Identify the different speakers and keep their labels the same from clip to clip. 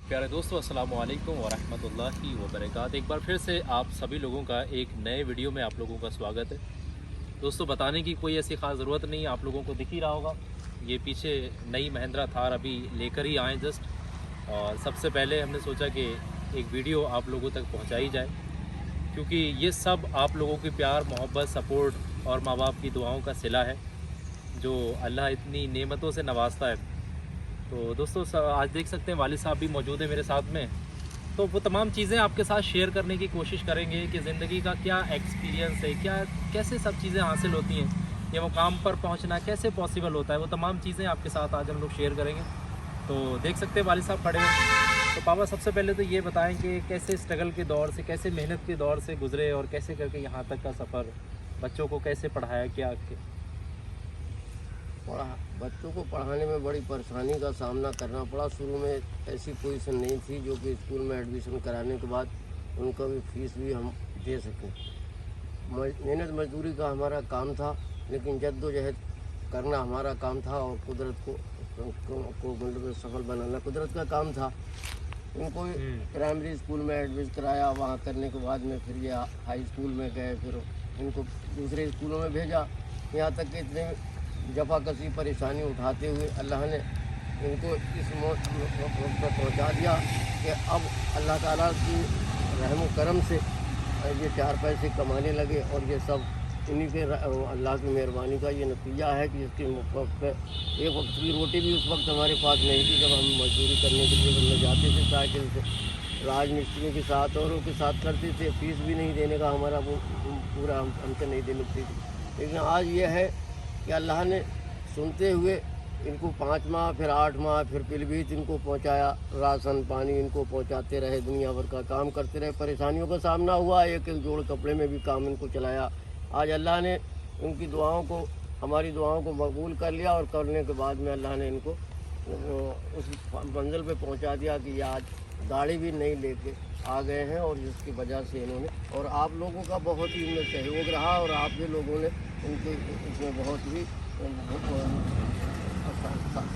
Speaker 1: प्यारे दोस्तों, अस्सलाम वालेकुम वरहमतुल्लाहि वबरकात। एक बार फिर से आप सभी लोगों का एक नए वीडियो में आप लोगों का स्वागत है। दोस्तों, बताने की कोई ऐसी ख़ास ज़रूरत नहीं है, आप लोगों को दिख ही रहा होगा। ये पीछे नई महिंद्रा थार अभी लेकर ही आए जस्ट, और सबसे पहले हमने सोचा कि एक वीडियो आप लोगों तक पहुंचाई जाए, क्योंकि ये सब आप लोगों की प्यार, मोहब्बत, सपोर्ट और माँ बाप की दुआओं का सिला है जो अल्लाह इतनी नेमतों से नवाजता है। तो दोस्तों, आज देख सकते हैं वालिद साहब भी मौजूद है मेरे साथ में, तो वो तमाम चीज़ें आपके साथ शेयर करने की कोशिश करेंगे कि ज़िंदगी का क्या एक्सपीरियंस है, क्या कैसे सब चीज़ें हासिल होती हैं, ये मुकाम पर पहुंचना कैसे पॉसिबल होता है, वो तमाम चीज़ें आपके साथ आज हम लोग शेयर करेंगे। तो देख सकते हैं वालिद साहब खड़े हैं। तो पापा, सबसे पहले तो ये बताएं कि कैसे स्ट्रगल के दौर से, कैसे मेहनत के दौर से गुजरे और कैसे करके यहाँ तक का सफ़र, बच्चों को कैसे पढ़ाया, क्या
Speaker 2: बच्चों को पढ़ाने में बड़ी परेशानी का सामना करना पड़ा। शुरू में ऐसी पोजीशन नहीं थी जो कि स्कूल में एडमिशन कराने के बाद उनका भी फीस भी हम दे सकें। मेहनत मजदूरी का हमारा काम था, लेकिन जद्दोजहद करना हमारा काम था और कुदरत को मतलब सफल बनाना कुदरत का काम था। उनको प्राइमरी स्कूल में एडमिशन कराया, वहाँ करने के बाद में फिर ये हाई स्कूल में गए, फिर इनको दूसरे स्कूलों में भेजा। यहाँ तक कि इतने जफाकसी परेशानी उठाते हुए अल्लाह ने इनको इस वक्त पर पहुँचा दिया कि अब अल्लाह ताला की रहम करम से ये 4 पैसे कमाने लगे, और ये सब इन्हीं के अल्लाह की मेहरबानी का ये नतीजा है कि इसके एक वक्त की रोटी भी उस वक्त हमारे पास नहीं थी जब हम मजदूरी करने के लिए हम जाते थे साइकिल से, राजमिस्त्रियों के साथ औरों के साथ करते थे। फीस भी नहीं देने का हमारा वो पूरा हमसे नहीं दे मिलती थी। लेकिन आज ये है कि अल्लाह ने सुनते हुए इनको 5 माह, फिर 8 माह, फिर पीलीभीत इनको पहुंचाया, राशन पानी इनको पहुंचाते रहे, दुनिया भर का काम करते रहे। परेशानियों का सामना हुआ, एक एक जोड़ कपड़े में भी काम इनको चलाया। आज अल्लाह ने उनकी दुआओं को, हमारी दुआओं को मकबूल कर लिया, और करने के बाद में अल्लाह ने इनको उस मंजिल पे पहुंचा दिया कि आज गाड़ी भी नहीं लेके आ गए हैं। और जिसकी वजह से इन्होंने, और आप लोगों का बहुत ही इनमें सहयोग रहा, और आप भी लोगों ने उनके इसमें बहुत ही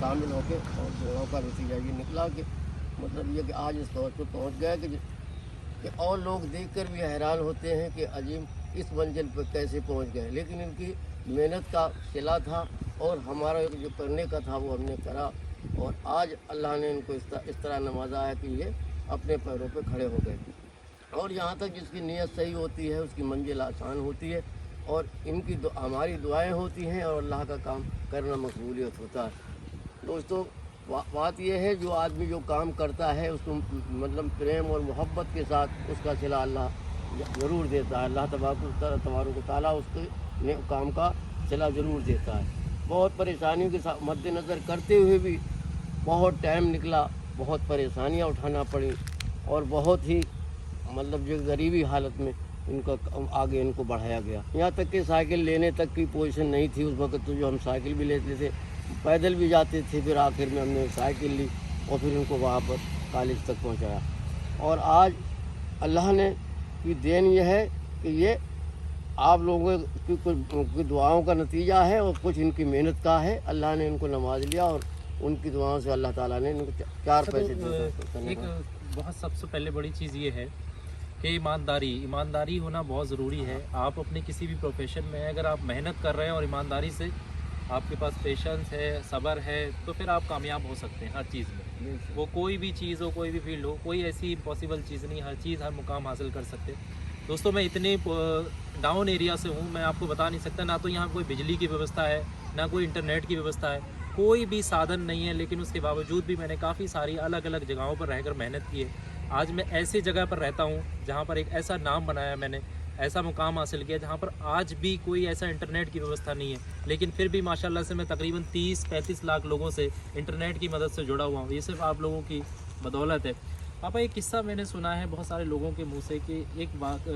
Speaker 2: शामिल होकर और दुआओं का नतीजा ये निकला कि मतलब ये कि आज इस दौर पर पहुँच गया कि और लोग देखकर भी हैरान होते हैं कि अजीम इस मंजिल पर कैसे पहुँच गए। लेकिन इनकी मेहनत का सिला था, और हमारा जो करने का था वो हमने करा, और आज अल्लाह ने इनको इस तरह नवाजा है कि ये अपने पैरों पे खड़े हो गए। और यहाँ तक जिसकी नीयत सही होती है उसकी मंजिल आसान होती है, और इनकी हमारी दुआएं होती हैं, और अल्लाह का काम करना मकबूलियत होता है। दोस्तों, बात यह है जो आदमी जो काम करता है उसको मतलब प्रेम और मोहब्बत के साथ उसका सिला अल्लाह ज़रूर देता है। अल्लाह तबारक व तआला उसके काम का सिला ज़रूर देता है। बहुत परेशानियों के मद्देनज़र करते हुए भी बहुत टाइम निकला, बहुत परेशानियां उठाना पड़ी, और बहुत ही मतलब जो गरीबी हालत में इनका आगे इनको बढ़ाया गया। यहाँ तक कि साइकिल लेने तक की पोजीशन नहीं थी उस वक्त, तो जो हम साइकिल भी लेते थे, पैदल भी जाते थे। फिर आखिर में हमने साइकिल ली और फिर इनको वहाँ पर कॉलेज तक पहुँचाया। और आज अल्लाह ने की देन ये है कि ये आप लोगों की दुआओं का नतीजा है, और कुछ इनकी मेहनत का है। अल्लाह ने इनको नवाज लिया, और उनकी दुआओं से अल्लाह ताला ने इनको 4 पैसे दिए।
Speaker 1: एक बहुत सबसे पहले बड़ी चीज़ ये है कि ईमानदारी होना बहुत ज़रूरी है। आप अपने किसी भी प्रोफेशन में अगर आप मेहनत कर रहे हैं और ईमानदारी से आपके पास पेशेंस है, सब्र है, तो फिर आप कामयाब हो सकते हैं हर चीज़ में। वो कोई भी चीज़ हो, कोई भी फील्ड हो, कोई ऐसी इम्पॉसिबल चीज़ नहीं, हर चीज़, हर मुकाम हासिल कर सकते। दोस्तों, मैं इतने डाउन एरिया से हूँ, मैं आपको बता नहीं सकता। ना तो यहाँ कोई बिजली की व्यवस्था है, ना कोई इंटरनेट की व्यवस्था है, कोई भी साधन नहीं है। लेकिन उसके बावजूद भी मैंने काफ़ी सारी अलग अलग जगहों पर रहकर मेहनत की है। आज मैं ऐसी जगह पर रहता हूँ जहाँ पर एक ऐसा नाम बनाया मैंने, ऐसा मुकाम हासिल किया जहाँ पर आज भी कोई ऐसा इंटरनेट की व्यवस्था नहीं है। लेकिन फिर भी माशाल्लाह से मैं तकरीबन 30-35 लाख लोगों से इंटरनेट की मदद से जुड़ा हुआ हूँ। ये सिर्फ आप लोगों की बदौलत है। पापा, एक किस्सा मैंने सुना है बहुत सारे लोगों के मुँह से कि एक बात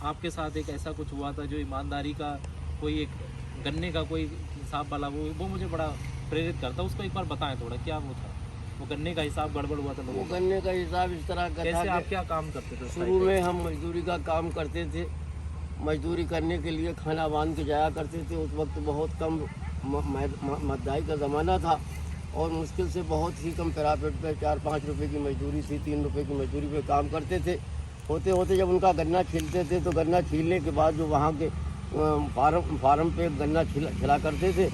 Speaker 1: आपके साथ एक ऐसा कुछ हुआ था जो ईमानदारी का कोई एक गन्ने का कोई हिसाब वाला, वो मुझे बड़ा प्रेरित करता। उसको एक बार बताएं थोड़ा, क्या वो था, वो गन्ने का हिसाब गड़बड़ हुआ था लोगों
Speaker 2: वो गन्ने का हिसाब इस तरह का
Speaker 1: कैसे
Speaker 2: था
Speaker 1: आप क्या काम करते थे?
Speaker 2: शुरू में हम मजदूरी का काम करते थे। मजदूरी करने के लिए खाना बांध के जाया करते थे। उस वक्त बहुत कम महंगाई का ज़माना था, اور مشکل سے بہت ہی کم پیراپٹ پہ 4-5 روپے کی مزدوری تھی, 3 روپے کی مزدوری پہ کام کرتے تھے. ہوتے ہوتے جب ان کا گنا چھیلتے تھے تو گنا چھیلنے کے بعد جو وہاں کے فارم پہ گنا کھلا کرتے تھے,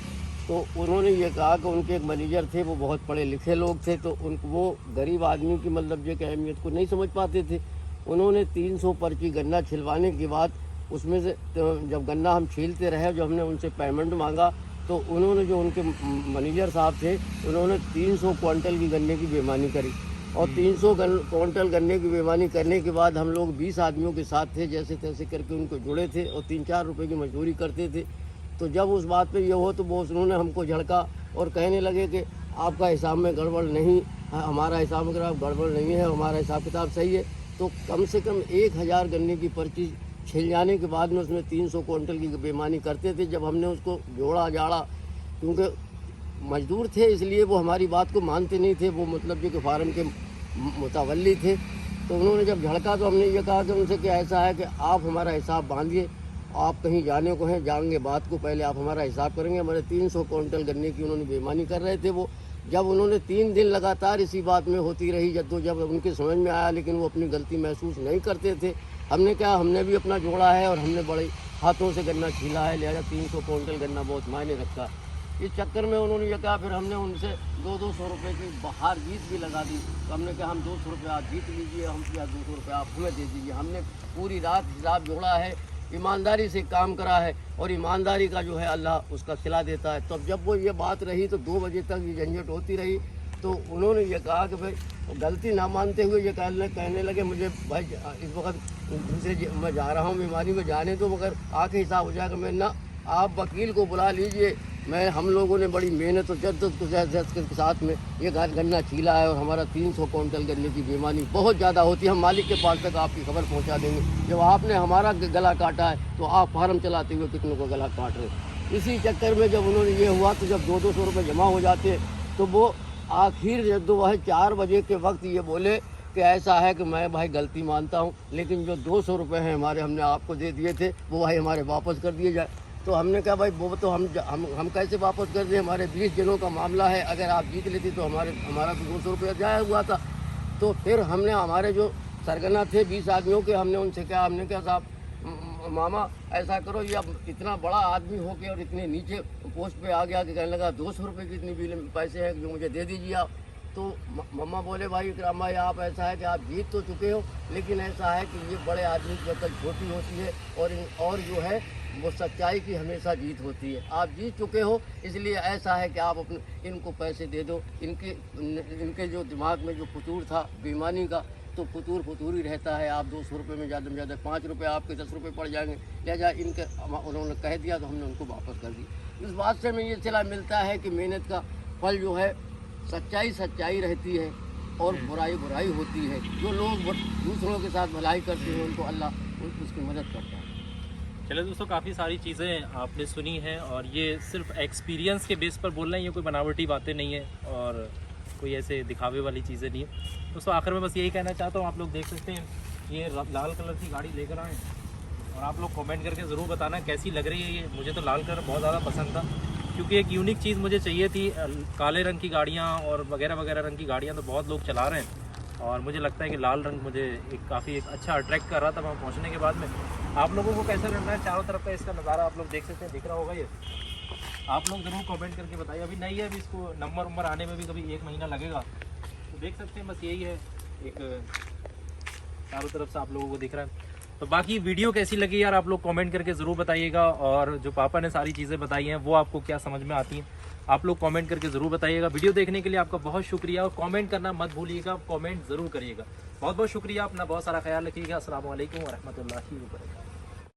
Speaker 2: تو انہوں نے یہ کہا کہ ان کے ایک مینیجر تھے, وہ بہت پڑھے لکھے لوگ تھے, تو وہ غریب آدمی کی مطلب یہ کہ اہمیت کو نہیں سمجھ پاتے تھے. انہوں نے 300 پرچی گنا چھلوانے کے بعد اس میں سے جب گنا ہم چھیلتے رہے, جب ہم نے ان سے پیمنٹ مانگا تو انہوں نے جو ان کے مینیجر صاحب تھے انہوں نے 300 کوئنٹل کی گنے کی بےایمانی کری. اور 300 کوئنٹل گنے کی بےایمانی کرنے کے بعد ہم لوگ 20 آدمیوں کے ساتھ تھے, جیسے تیسے کر کے ان کو جڑے تھے اور 3-4 روپے کی مزدوری کرتے تھے. تو جب اس بات پہ یہ ہو تو وہ انہوں نے ہم کو جھڑکا اور کہنے لگے کہ آپ کا حساب میں گڑبڑ نہیں, ہمارا حساب میں گڑبڑ نہیں ہے, ہمارا حساب کتاب صحیح ہے. تو کم سے کم 1000 گنے کی پرچی چھل جانے کے بعد میں اس میں 300 کوئنٹل کی بےایمانی کرتے تھے. جب ہم نے اس کو جوڑا جاڑا, کیونکہ مزدور تھے اس لیے وہ ہماری بات کو مانتے نہیں تھے, وہ مطلب کہ فارم کے متولی تھے, تو انہوں نے جب جھڑکا تو ہم نے یہ کہا کہ ان سے کہ ایسا ہے کہ آپ ہمارا حساب باندھیے, آپ کہیں جانے کو ہیں جائیں گے بات کو, پہلے آپ ہمارا حساب کریں گے. ہمارے 300 کوئنٹل گنے کی انہوں نے بےایمانی کر رہے تھے. وہ جب انہوں نے 3 دن لگاتار اسی بات میں ہوتی رہی جب ان کے سمجھ میں آیا, لیکن وہ اپنی غلطی محسوس نہیں کرتے تھے. ہم نے کہا ہم نے بھی اپنا جوڑا ہے اور ہم نے بڑے ہاتھوں سے گنا چھیلا ہے, لہٰذا 300 کوئنٹل گنا بہت معنی رکھا. اس چکر میں انہوں نے یہ کہا, پھر ہم نے ان سے 200 روپے کی باہر جیت بھی لگا دی. تو ہم نے کہا ہم 200 روپے آپ جیت لیجیے, ہم کیا 200 روپے آپ ہمیں دے دیجیے. ہم نے پوری رات حساب جوڑا ہے, ایمانداری سے کام کرا ہے, اور ایمانداری کا جو ہے اللہ اس کا صلہ دیتا ہے. تب جب وہ یہ بات رہی تو 2 بجے تک یہ جھنجھٹ ہوتی رہی. تو انہوں نے یہ کہا کہ بھائی غلطی نہ مانتے ہوئے یہ کہنے لگے مجھے بھائی اس وقت دوسرے میں جا رہا ہوں بیماری میں, جانے تو مگر آ کے حساب ہو جائے گا. میں نہ, آپ وکیل کو بلا لیجئے, ہم لوگوں نے بڑی محنت اور جدت کے ساتھ میں یہ گنا چھیلا ہے, اور ہمارا 300 کوئنٹل گنے کی بےایمانی بہت زیادہ ہوتی ہے. ہم مالک کے پاس تک آپ کی خبر پہنچا دیں گے. جب آپ نے ہمارا گلا کاٹا ہے تو آپ فارم چلاتے ہوئے کتنوں کو گلا کاٹ رہے ہیں. اسی چکر میں جب انہوں نے یہ ہوا تو جب 200 روپے جمع ہو جاتے تو وہ آخر جب وہ 4 بجے کے وقت یہ بولے کہ ایسا ہے کہ میں بھائی غلطی مانتا ہوں, لیکن جو 200 روپے ہیں ہمارے ہم نے آپ کو دے دیے تھے وہ بھائی ہمارے واپس کر دیے جائے. تو ہم نے کہا بھائی وہ تو ہم کیسے واپس کر دیں, ہمارے 20 دنوں کا معاملہ ہے, اگر آپ جیت لیتی تو ہمارا تو 200 روپیہ ضائع ہوا تھا. تو پھر ہم نے ہمارے جو سرگنا تھے 20 آدمیوں کے, ہم نے ان سے کہا, ہم نے کہا صاحب ماما ایسا کرو, یہ اب اتنا بڑا آدمی ہو کے اور اتنے نیچے پوسٹ پہ آ گیا کہ کہنے لگا 200 روپے کی اتنی پیسے ہیں جو مجھے دے دیجیے آپ. تو مما بولے بھائی اکرام بھائی آپ ایسا ہے کہ آپ جیت تو چکے ہو, لیکن ایسا ہے کہ یہ بڑے آدمی کی عقل چھوٹی ہوتی ہے, اور جو ہے وہ سچائی کی ہمیشہ جیت ہوتی ہے. آپ جیت چکے ہو, اس لیے ایسا ہے کہ آپ ان کو پیسے دے دو. ان کے جو دماغ میں جو فطور تھا بےایمانی کا, تو فطور ہی رہتا ہے. آپ 200 روپے میں زیادہ 5 روپے آپ کے 10 روپے پڑ جائیں گے, لہٰذا انہوں نے کہہ دیا تو ہم نے ان کو واپس کر دی. اس بات سے ہمیں یہ صلاح ملتا ہے کہ محنت کا پھل جو ہے سچائی رہتی ہے اور برائی ہوتی ہے. جو لوگ دوسروں کے ساتھ بھلائی کرتے ہیں ان کو اللہ اس کی مدد کرتا ہے.
Speaker 1: چلے دوستوں, کافی ساری چیزیں آپ نے سنی ہیں, اور یہ صرف ایکسپیرینس کے بیس پر بول رہے ہیں, یہ کوئی بناوٹی باتیں نہیں ہیں اور کوئی ایسے دکھاوے والی چیزیں نہیں ہیں. دوستوں آخر میں بس یہی کہنا چاہتا ہوں, آپ لوگ دیکھ سکتے ہیں یہ لال کلر کی گاڑی لے کر آئیں, اور آپ لوگ کامنٹ کر کے ضرور بتانا کیسی لگ رہی ہے یہ. مجھے تو لال کلر بہت زیادہ پسند تھا, کیونکہ ایک یونیک چیز مجھے چاہیے تھی. کالے رنگ کی گاڑیاں اور وغیرہ رنگ کی گاڑیاں تو بہت لوگ چلا رہے ہیں, اور مجھے لگتا ہے کہ لال رنگ مجھے کافی اچھا اٹریکٹ کر رہا تھا وہاں پہنچنے کے بعد میں. آپ لوگوں کو کیسا لگ رہا ہے چاروں طرف کا اس کا نظارہ آپ لوگ دیکھ سکتے ہیں, دکھ رہا ہوگا یہ, آپ لوگ ضرور کامنٹ کر کے بتائیے. ابھی نہیں ہے, ابھی اس کو نمبر آنے میں بھی کبھی 1 مہینہ لگے گا, تو دیکھ سکتے ہیں. بس یہی ہے, ایک چاروں طرف سے آپ لوگوں کو دکھ رہا ہے. تو باقی ویڈیو کیسی لگی یار آپ لوگ کامنٹ کر کے ضرور بتائیے گا, اور جو پاپا نے ساری چیزیں بتائی ہیں وہ آپ کو کیا سمجھ میں آتی ہیں آپ لوگ کامنٹ کر کے ضرور بتائیے گا. ویڈیو دیکھنے کے لیے آپ کا بہت شکریہ, اور کامنٹ کرنا مت بھولیے گا, کامنٹ ضرور کریے گا. بہت شکریہ, اپنا بہت سارا خیال رکھیے گا. السلام علیکم ورحمۃ اللہ وبرکاتہ.